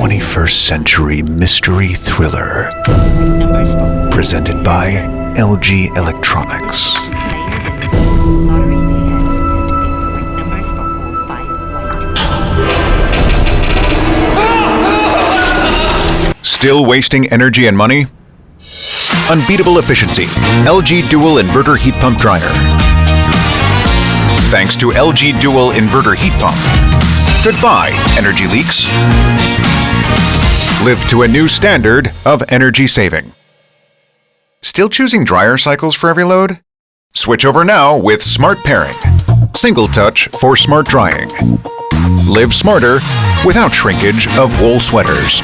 21st century mystery thriller. Presented by LG Electronics. Still wasting energy and money? Unbeatable efficiency. LG Dual Inverter Heat Pump Dryer. Thanks to LG Dual Inverter Heat Pump. Goodbye, energy leaks. Live to a new standard of energy saving. Still choosing dryer cycles for every load? Switch over now with Smart Pairing. Single touch for smart drying. Live smarter without shrinkage of wool sweaters.